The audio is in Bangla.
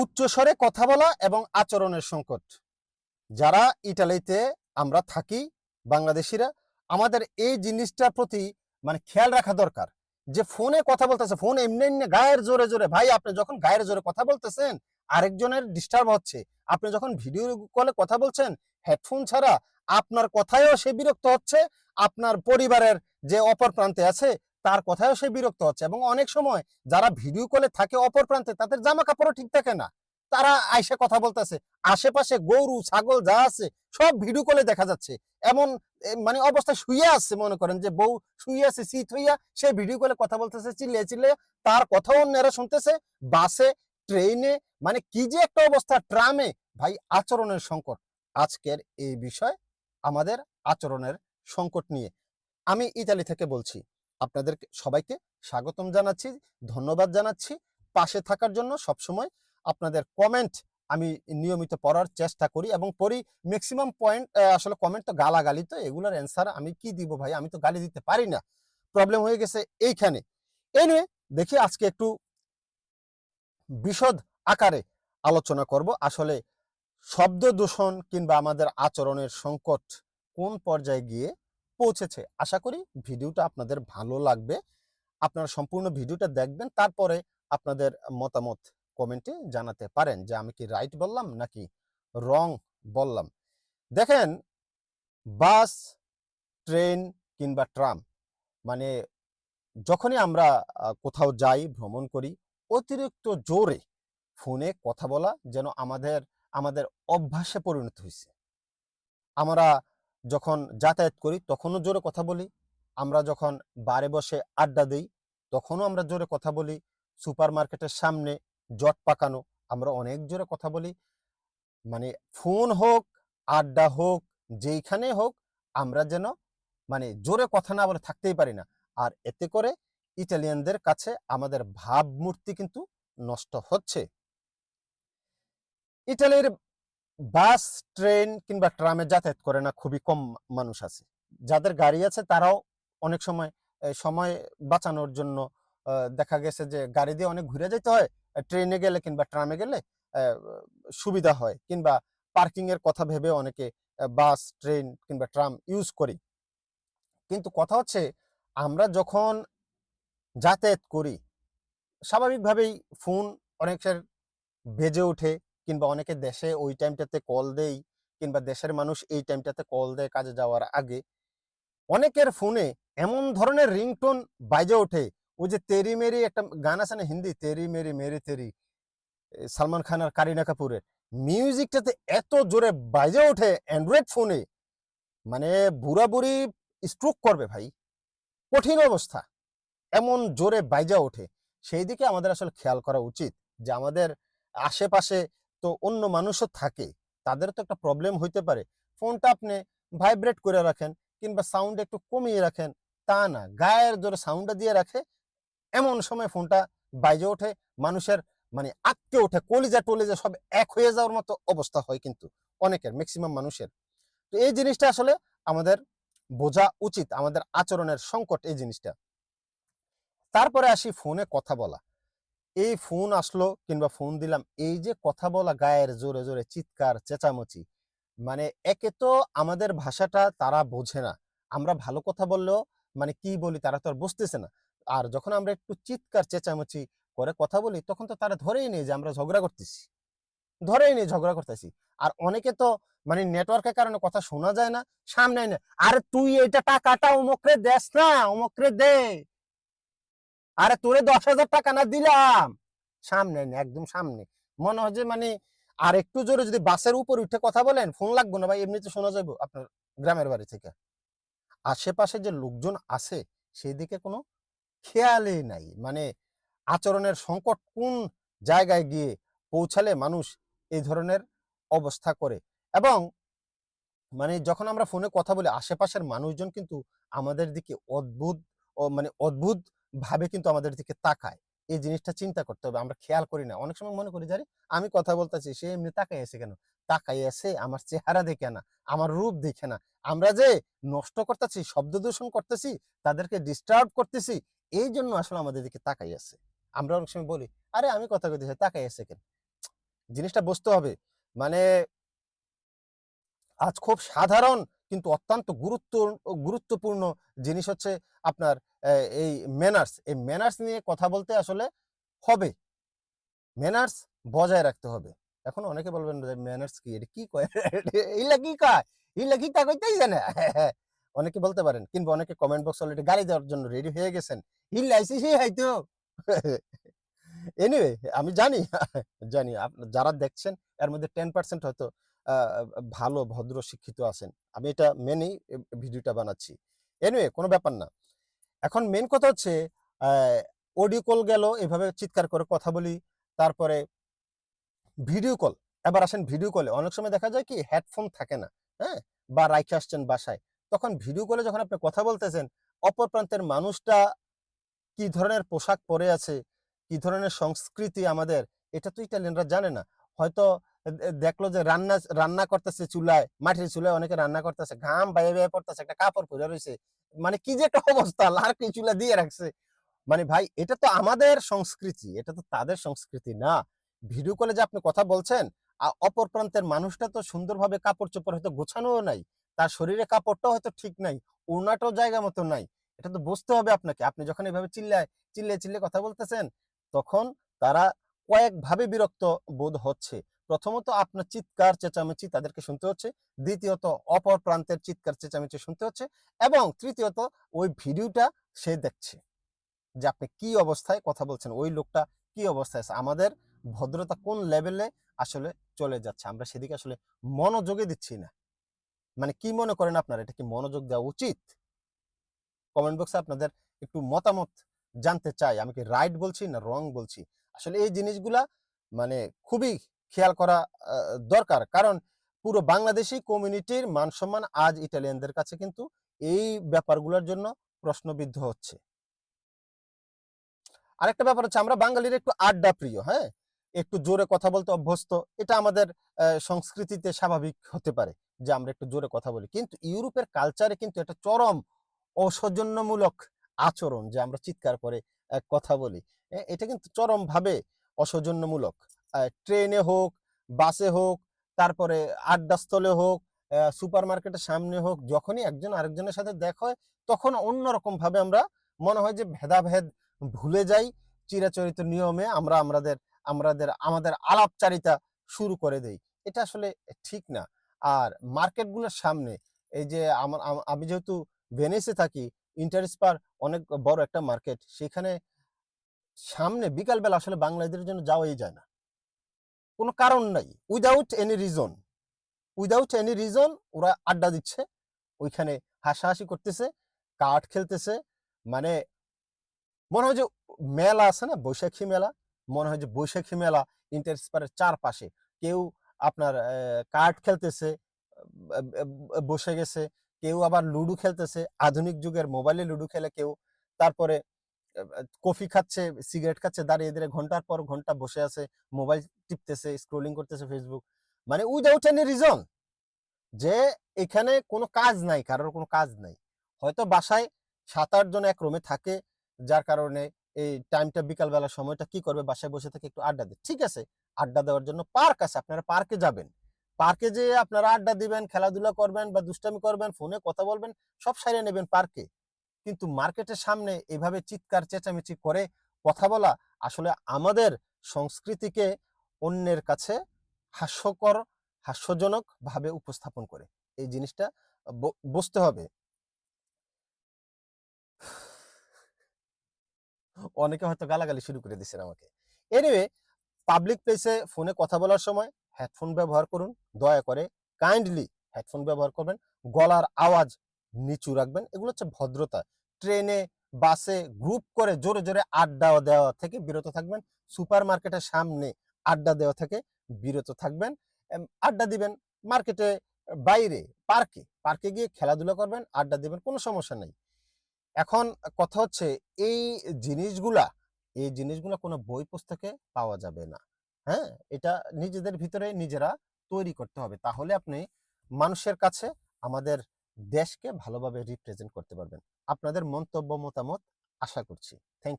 উচ্চস্বরে কথা বলা এবং আচরণের সংকট। যারা ইটালিতে আমরা থাকি বাংলাদেশিরা, আমাদের এই জিনিসটার প্রতি খেয়াল রাখা দরকার। যে ফোনে কথা বলতেছে, ফোন এমনি এমনি গায়ের জোরে জোরে, ভাই আপনি যখন গায়ের জোরে কথা বলতেছেন আরেকজনের ডিস্টার্ব হচ্ছে। আপনি যখন ভিডিও কলে কথা বলছেন হেডফোন ছাড়া, আপনার কথায়ও সে বিরক্ত হচ্ছে, আপনার পরিবারের যে অপর প্রান্তে আছে তার কথায়ও সে বিরক্ত হচ্ছে। এবং অনেক সময় যারা ভিডিও কলে থাকে অপর প্রান্তে, তাদের জামা কাপড়ও ঠিক থাকে না, তারা আইসে কথা বলতেছে, আশেপাশে গরু ছাগল যা আছে সব ভিডিও কলে দেখা যাচ্ছে। এমন অবস্থায় শুয়ে আছে, মনে করেন যে বউ শুয়ে আছে শীত হইয়া, সে ভিডিও কলে কথা বলতেছে চিল্লিয়ে চিল্লিয়ে, তার কথাও অন্যেরা শুনতেছে। বাসে, ট্রেনে, কি যে একটা অবস্থা, ট্রামে। ভাই আচরণের সংকট। আজকের এই বিষয় আমাদের আচরণের সংকট নিয়ে আমি ইতালি থেকে বলছি। আপনাদের সবাইকে স্বাগতম জানাচ্ছি, ধন্যবাদ জানাচ্ছি পাশে থাকার জন্য। সবসময় আপনাদের কমেন্ট আমি নিয়মিত পড়ার চেষ্টা করি এবং পড়ি। ম্যাক্সিমাম পয়েন্ট আসলে কমেন্ট তো গালাগালি, তো এগুলোর অ্যান্সার আমি কি দিব ভাই, আমি তো গালি দিতে পারি না। প্রবলেম হয়ে গেছে এইখানে। এনিওয়ে, দেখি আজকে একটু বিশদ আকারে আলোচনা করব আসলে শব্দ দূষণ কিংবা আমাদের আচরণের সংকট কোন পর্যায়ে গিয়ে পৌঁছেছে। আশা করি ভিডিওটা আপনাদের ভালো লাগবে। আপনারা সম্পূর্ণ ভিডিওটা দেখবেন, তারপরে আপনাদের মতামত কমেন্টে জানাতে পারেন যে আমি কি রাইট বললাম নাকি রং বললাম। দেখেন, বাস, ট্রেন কিংবা ট্রাম, মানে যখনই আমরা কোথাও যাই, ভ্রমণ করি, অতিরিক্ত জোরে ফোনে কথা বলা যেন আমাদের আমাদের অভ্যাসে পরিণত হয়েছে। আমরা যখন যাতায়াত করি তখনও জোরে কথা বলি, আমরা যখন বারে বসে আড্ডা দিই তখনও আমরা জোরে কথা বলি, সুপার মার্কেটের সামনে জট পাকানো আমরা অনেক জোরে কথা বলি। ফোন হোক, আড্ডা হোক, যেইখানে হোক, আমরা যেন জোরে কথা না বলে থাকতেই পারি না। আর এতে করে ইটালিয়ানদের কাছে আমাদের ভাবমূর্তি কিন্তু নষ্ট হচ্ছে। ইটালির বাস, ট্রেন কিংবা ট্রামে যাতায়াত করে না খুবই কম মানুষ আছে। যাদের গাড়ি আছে তারাও অনেক সময় সময় বাঁচানোর জন্য দেখা গেছে যে গাড়ি দিয়ে অনেক ঘুরে যেতে হয়, ট্রেনে গেলে কিংবা ট্রামে গেলে সুবিধা হয়, কিংবা পার্কিং এর কথা ভেবে অনেকে বাস, ট্রেন কিংবা ট্রাম ইউজ করি। কিন্তু কথা হচ্ছে, আমরা যখন যাতায়াত করি স্বাভাবিকভাবেই ফোন অনেকের বেজে ওঠে, কিংবা অনেকে দেশে ওই টাইমটাতে কল দেই, কিংবা দেশের মানুষ এই টাইমটাতে কল দেয় কাজে যাওয়ার আগে। অনেকের ফোনে এমন ধরনের রিংটোন বাজে ওঠে, ওই যে তেরি মেরি একটা গান আছে না হিন্দি, তেরি মেরি মেরি তেরি, সালমান খান আর কারিনা কাপুরের, মিউজিকটাতে এত জোরে বাজে ওঠে অ্যান্ড্রয়েড ফোনে, বুড়া বুড়ি স্ট্রোক করবে ভাই, কঠিন অবস্থা, এমন জোরে বাইজা ওঠে। সেই দিকে আমাদের আসলে খেয়াল করা উচিত যে আমাদের আশেপাশে তো অন্য মানুষও থাকে, তাদের তো একটা প্রবলেম হইতে পারে। ফোনটা আপনি ভাইব্রেট করে রাখেন কিংবা সাউন্ড একটু কমিয়ে রাখেন, তা না, গায়ের জোরে সাউন্ডটা দিয়ে রাখে, এমন সময় ফোনটা বাইজে ওঠে, মানুষের আটকে ওঠে, কলিজা টলিজা সব এক হয়ে যাওয়ার মতো অবস্থা হয় কিন্তু অনেকের, ম্যাক্সিমাম মানুষের। তো এই জিনিসটা আসলে আমাদের বোঝা উচিত, আমাদের আচরণের সংকট এই জিনিসটা। তারপরে আসি ফোনে কথা বলা। এই ফোন আসলো কিংবা ফোন দিলাম, এই যে কথা বলা গায়ের জোরে জোরে চিৎকার চেঁচামেচি, একে তো আমাদের ভাষাটা তারা বোঝে না, আমরা ভালো কথা বললেও কি বলি তারা তো আর বুঝতেছে না। আর যখন আমরা একটু চিৎকার চেঁচামেচি করে কথা বলি তখন তো তারা ধরেই নেই যে আমরা ঝগড়া করতেছি, ধরেই নেই ঝগড়া করতেছি। আর অনেকে তো নেটওয়ার্কের কারণে কথা শোনা যায় না, সামনে না, আরে তুই এটা টাকাটা অমুকরে দেস না, অমুকরে দে, আরে তোরে 10,000 টাকা না দিলাম, সামনে না, একদম সামনে। মনে হয় যে আর একটু জোরে যদি বাসের উপর উঠে কথা বলেন ফোন লাগবে না ভাই, এমনিতে শোনা যাবে আপনার গ্রামের বাড়ি থেকে। আশেপাশে যে লোকজন আছে সেই দিকে কোনো খেয়ালই নাই। আচরণের সংকট কোন জায়গায় গিয়ে পৌঁছালে মানুষ এই ধরনের অবস্থা করে। এবং যখন আমরা ফোনে কথা বলি আশেপাশের মানুষজন কিন্তু আমাদের দিকে অদ্ভুত ও অদ্ভুত ভাবে কিন্তু আমাদের দিকে তাকায়। এই জিনিসটা চিন্তা করতে হবে, আমরা খেয়াল করি না। অনেক সময় মনে করি যে আমি কথা বলতেছি, সে এমনি তাকাই আছে কেন, তাকাই আছে আমার চেহারা দেখে না, আমার রূপ দেখে না। আমরা যে নষ্ট করতেছি, শব্দ দূষণ করতেছি, তাদেরকে ডিস্টার্ব করতেছি, এই জন্য আসলে আমাদের দিকে তাকাই আছে। আমরা অনেক সময় বলি, আরে আমি কথা কইতেছি তাকাই আছে কেন, জিনিসটা বুঝতে হবে। মানে আজ খুব সাধারণ কিন্তু অত্যন্ত গুরুত্বপূর্ণ জিনিস হচ্ছে আপনার এই ম্যানার্স। এই ম্যানার্স নিয়ে কথা বলতে আসলে হবে। ম্যানার্স বজায় রাখতে হবে। এখন অনেকে বলবেন যে ম্যানার্স কি? এটা কি কয়? এইলা কি কয়? এইলা কি তা কইতেই জানে। অনেকে বলতে পারেন কিংবা অনেকে কমেন্ট বক্স অলরেডি গালি দেওয়ার জন্য রেডি হয়ে গেছেন। ইল্লা আইসিসই হয়তো। এনিওয়ে আমি জানি, জানি যারা দেখছেন এর মধ্যে 10% হয়তো আ ভালো ভদ্র শিক্ষিত আছেন। আমি এটা মেনেই ভিডিওটা বানাচ্ছি। এনিওয়ে কোনো ব্যাপার না। এখন মেইন কথা হচ্ছে আ অডিও কল গেল এভাবে চিৎকার করে কথা বলি। তারপরে ভিডিও কল। এবার আসেন ভিডিও কলে। অনেক সময় দেখা যায় কি হেডফোন থাকে না, হ্যাঁ? বা রাইখে আসছেন বাসায়। তখন ভিডিও কলে যখন আপনি কথা বলতেছেন, অপর প্রান্তের মানুষটা কি ধরনের পোশাক পরে আছে, কি ধরনের সংস্কৃতি আমাদের, এটা তো ইটালিয়ানরা জানে না। হয়তো দেখলো যে রান্না করতেছে চুলায়, মাটির চুলায় অনেকে রান্না করতেছে। ঘাম বাইয়ে, বাইয়ে পড়তেছে, একটা কাপড় পইড়া রইছে। মানে কি যে একটা অবস্থা, লার্কি চুলা দিয়ে রাখছে। মানে ভাই এটা তো আমাদের সংস্কৃতি, এটা তো তাদের সংস্কৃতি না। ভিডিও কলে যে আপনি কথা বলছেন, অপর প্রান্তের মানুষটা তো সুন্দরভাবে কাপড়-চোপড় হয়তো গোছানোও নাই। তার শরীরে কাপড়টাও হয়তো ঠিক নাই। ওড়নাটাও জায়গা মতো নাই। এটা তো বুঝতে হবে আপনাকে। আপনি যখন এভাবে চিল্লিয়ে কথা বলতেছেন, তখন তারা কয়েকভাবে বিরক্ত বোধ হচ্ছে। প্রথমত আপনার চিৎকার চেঁচামেচি তাদেরকে শুনতে হচ্ছে। দ্বিতীয়ত অপর প্রান্তের চিৎকার চেঁচামেচি শুনতে হচ্ছে এবং তৃতীয়ত ওই ভিডিওটা সে দেখছে। যে আপনি কি অবস্থায় কথা বলছেন, ওই লোকটা কি অবস্থায় আছে, আমাদের ভদ্রতা কোন লেভেলে আসলে চলে যাচ্ছে, আমরা সেদিকে আসলে মনোযোগই দিচ্ছি না। মানে কি মনে করেন আপনারা, এটা কি মনোযোগ দেওয়া উচিত? কমেন্ট বক্সে আপনাদের একটু মতামত জানতে চাই। আমি কি রাইট বলছি না রং বলছি? আসলে এই জিনিসগুলা মানে খুবই খেয়াল করা দরকার। কারণ পুরো বাংলাদেশী কমিউনিটির মান সম্মান আজ ইটালিয়ানদের কাছে কিন্তু এই ব্যাপারগুলোর জন্য প্রশ্নবিদ্ধ হচ্ছে। আরেকটা ব্যাপার হচ্ছে আমরা বাঙালিরা একটু আড্ডা প্রিয়, হ্যাঁ? একটু জোরে কথা বলতে অভ্যস্ত। এটা আমাদের সংস্কৃতিতে স্বাভাবিক হতে পারে যে আমরা একটু জোরে কথা বলি। কিন্তু ইউরোপের কালচারে কিন্তু এটা চরম অসৌজন্যমূলক আচরণ যে আমরা চিৎকার করে কথা বলি। এটা কিন্তু চরমভাবে অসৌজন্যমূলক। ট্রেনে হোক, বাসে হোক, তারপরে আড্ডাস্থলে হোক, সুপারমার্কেটের সামনে হোক, যখনই একজন আরেকজনের সাথে দেখা হয় তখন অন্যরকমভাবে আমরা মনে হয় যে ভেদাভেদ ভুলে যাই। চিরাচরিত নিয়মে আমরা আমাদের আলাপচারিতা শুরু করে দেই। এটা আসলে ঠিক না। আর মার্কেটগুলোর সামনে এই যে আমি যেহেতু ভেনিসে থাকি, ইন্টারস্পার অনেক বড় একটা মার্কেট। সেখানে সামনে বিকালবেলা আসলে বাঙালিদের জন্য যাওয়াই যায় না। কোনো কারণ নাই। উইথআউট এনি রিজন ওরা আড্ডা দিচ্ছে। ওইখানে হাসাহাসি করতেছে, কার্ড খেলতেছে। মানে মনে হয় যে মেলা আছে না বৈশাখী মেলা, মনে হয় যে বৈশাখী মেলা ইন্টারস্পারের চারপাশে কেউ আপনার কার্ড খেলতেছে, বসে গেছে, কেউ আবার লুডো খেলতেছে, আধুনিক যুগের মোবাইলে লুডো খেলে কেউ, তারপরে কফি খাচ্ছে, সিগারেট খাচ্ছে, দাঁড়িয়ে দাঁড়িয়ে ঘন্টার পর ঘন্টা বসে আছে, মোবাইল টিপতেছে, স্ক্রোলিং করতেছে ফেসবুক। মানে উইদাউট এনি রিজন, যে এখানে কোনো কাজ নাই, কারোর কোনো কাজ নাই। হয়তো বাসায় ৭-৮ জন এক রুমে থাকে, যার কারণে এই টাইমটা বিকালবেলার সময়টা কি করবে, বাসায় বসে থেকে একটু আড্ডা দেয়। ঠিক আছে, আড্ডা দেওয়ার জন্য পার্ক আছে, আপনারা পার্কে যাবেন। পার্কে যেয়ে আপনারা আড্ডা দিবেন, খেলাধুলা করবেন বা দুষ্টামি করবেন, ফোনে কথা বলবেন, সব সাইরে নেবেন পার্কে। কিন্তু মার্কেটের সামনে এভাবে চিৎকার চেঁচামেচি করে কথা বলা আসলে আমাদের সংস্কৃতিকে অন্যের কাছে হাস্যকর, হাস্যজনক ভাবে উপস্থাপন করে। এই জিনিসটা বুঝতে হবে। অনেকে হয়তো গালাগালি শুরু করে দিচ্ছেন আমাকে। এনিওয়ে, পাবলিক প্লেসে ফোনে কথা বলার সময় হেডফোন ব্যবহার করুন। দয়া করে কাইন্ডলি হেডফোন ব্যবহার করবেন। গলার আওয়াজ নিচু রাখবেন। এগুলো হচ্ছে ভদ্রতা। ট্রেনে, বাসে গ্রুপ করে জোরে, জোরে আড্ডা দেওয়া থেকে বিরত থাকবেন। সুপারমার্কেটের সামনে আড্ডা দেওয়া থেকে বিরত থাকবেন। আড্ডা দিবেন মার্কেটে বাইরে, পার্কে গিয়ে খেলাধুলা করবেন, আড্ডা দিবেন, কোনো সমস্যা নাই। এখন কথা হচ্ছে এই জিনিসগুলা এই জিনিসগুলা কোনো বই পুস্তকে পাওয়া যাবে না। হ্যাঁ? এটা নিজেদের ভিতরে নিজেরা তৈরি করতে হবে। তাহলে আপনি মানুষের কাছে আমাদের দেশকে ভালোভাবে রিপ্রেজেন্ট করতে পারবেন। আপনাদের মন্তব্য মতামত আশা করছি। থ্যাংক